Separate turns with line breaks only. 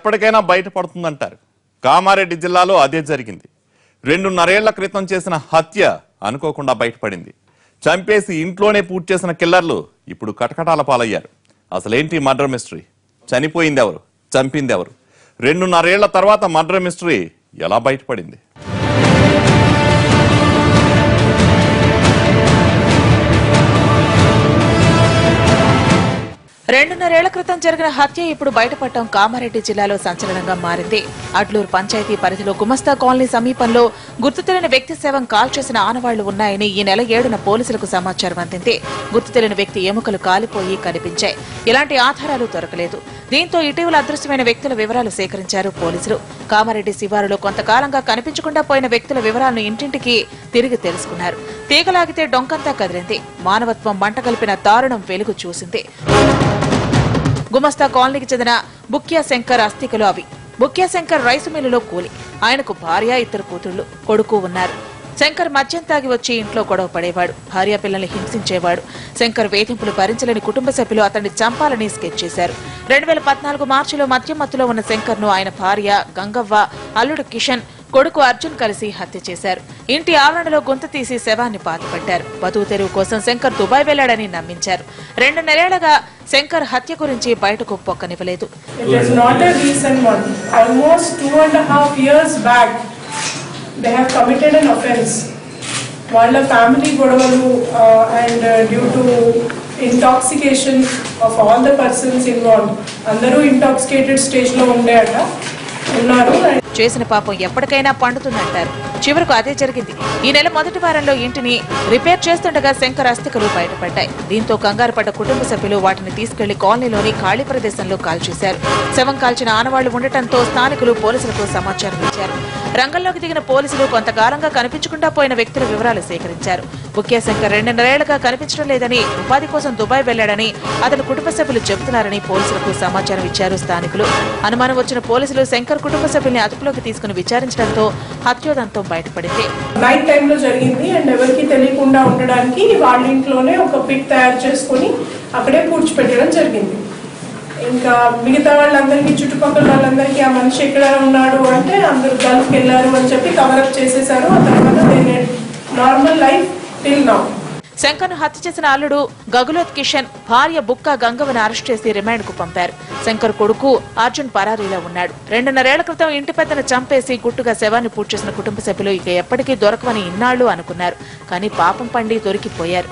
ఎప్పటికైనా బయటపడుతుందంటారు. కామారెడ్డి జిల్లాలో అదే జరిగింది. 2.5 ఏళ్ల క్రితం చేసిన హత్య అనుకోకుండా బయటపడింది. చంపేసి ఇంట్లోనే పూర్తి చేసిన కిల్లర్లు ఇప్పుడు కటకటాల పాలయ్యారు. అసలేంటి మర్డర్ మిస్టరీ? చనిపోయింది ఎవరు? చంపింది ఎవరు? 2.5 ఏళ్ల తర్వాత మర్డర్ మిస్టరీ ఎలా బయటపడింది?
2.5 ఏళ్ల క్రితం జరిగిన హత్య ఇప్పుడు బయటపడటం కామారెడ్డి జిల్లాలో సంచలనంగా మారింది. అడ్లూరు పంచాయతీ పరిధిలో గుమస్తా కాలనీ సమీపంలో గుర్తు తెలియని వ్యక్తి శవం కాల్చేసిన ఆనవాళ్లు ఉన్నాయని ఈ నెల 7న పోలీసులకు సమాచారం అందింది. గుర్తు తెలియని వ్యక్తి ఎముకలు కాలిపోయి కనిపించాయి. ఎలాంటి ఆధారాలు దొరకలేదు. దీంతో ఇటీవల అదృశ్యమైన వ్యక్తుల వివరాలు సేకరించారు పోలీసులు. కామారెడ్డి శివారులో కొంతకాలంగా కనిపించకుండా పోయిన వ్యక్తుల వివరాలను ఇంటింటికి తిరిగి తెలుసుకున్నారు. తీగలాగితే డొంకంతా కదిలింది. మానవత్వం మంటగలిపిన దారుణం వెలుగు చూసింది. గుమస్తా కాలనీకి చెందిన బుక్యా శంకర్ అస్థికలు అవి. బుక్యా శంకర్ రైసు మిల్లులో కూలి. ఆయనకు భార్య, 2 కూతుళ్లు, కొడుకు ఉన్నారు. శంకర్ మద్యం తాగి వచ్చి ఇంట్లో గొడవ పడేవాడు. భార్య పిల్లల్ని హింసించేవాడు. శంకర్ వేధింపులు భరించలేని కుటుంబ సభ్యులు అతన్ని చంపాలని స్కెచ్ చేశారు. 2014 మార్చిలో మద్యం మత్తులో ఉన్న శంకర్ ను ఆయన భార్య గంగవ్వ, అల్లుడు కిషన్, కొడుకు అర్జున్ కలిసి హత్య చేశారు. ఇంటి ఆవరణలో గొంతు తీసి శవాన్ని పాతిపెట్టారు. బతుకు తెరువు కోసం శంకర్ దుబాయ్ వెళ్లాడని నమ్మించారు. 2.5 ఏళ్లుగా శంకర్ హత్య గురించి బయటకు పొక్కనివ్వలేదు.
They have committed an offence. వాళ్ళ ఫ్యామిలీ గొడవలు and due to intoxication of all the persons involved, అందరూ ఇంటాక్సికేటెడ్ స్టేజ్ లో ఉన్నారు.
చేసిన పాపం ఎప్పటికైనా పండుతుందంటారు. చివరకు అదే జరిగింది. ఈ నెల మొదటి వారంలో ఇంటిని రిపేర్ చేస్తుండగా శంకర్ అస్థికలు బయటపడ్డాయి. దీంతో కంగారు పడ్డ కుటుంబ సభ్యులు వాటిని తీసుకెళ్లి కాలనీలోని ఖాళీ ప్రదేశంలో కాల్చేశారు. శవం కాల్చిన ఆనవాళ్లు ఉండటంతో స్థానికులు పోలీసులకు సమాచారం ఇచ్చారు. రంగంలోకి దిగిన పోలీసులు కొంతకాలంగా కనిపించకుండా పోయిన వ్యక్తుల వివరాలు సేకరించారు. బుక్యా శంకర్ 2.5 ఏళ్లుగా కనిపించడం లేదని, ఉపాధి కోసం దుబాయ్ వెళ్లాడని అతని కుటుంబ సభ్యులు చెబుతున్నారని పోలీసులకు సమాచారం ఇచ్చారు స్థానికులు. అనుమానం వచ్చిన పోలీసులు శంకర్ కుటుంబ సభ్యుల్ని అదుపులోకి తీసుకుని విచారించడంతో హత్యోదంతం బయటపడింది.
నైట్ టైమ్ లో జరిగింది అండ్ ఎవరికి తెలియకుండా ఉండడానికి వాళ్ళ ఇంట్లోనే ఒక పిట్ తయారు చేసుకుని అక్కడే పూడ్చిపెట్టడం జరిగింది. ఇంకా మిగతా వాళ్ళందరికీ, చుట్టుపక్కల వాళ్ళందరికీ ఆ మనిషి ఎక్కడ ఉన్నాడు అంటే అందరూ గల్ఫ్కి వెళ్ళారు అని చెప్పి కవరప్ చేసేసారు. ఆ తర్వాత normal life till now.
Shankar ను హత్య చేసిన అల్లుడు గగులోత్ కిషన్, భార్య బుక్కా గంగవను అరెస్ట్ చేసి రిమాండ్ కు పంపారు. శంకర్ కొడుకు అర్జున్ పరారీలో ఉన్నాడు. 2.5 ఏళ్ల క్రితం ఇంటి పెద్దను చంపేసి గుట్టుగా శవాన్ని పూడ్చి చేసిన కుటుంబ సభ్యులు ఇక ఎప్పటికీ దొరకవని ఇన్నాళ్లు అనుకున్నారు. కానీ పాపం పండి దొరికిపోయారు.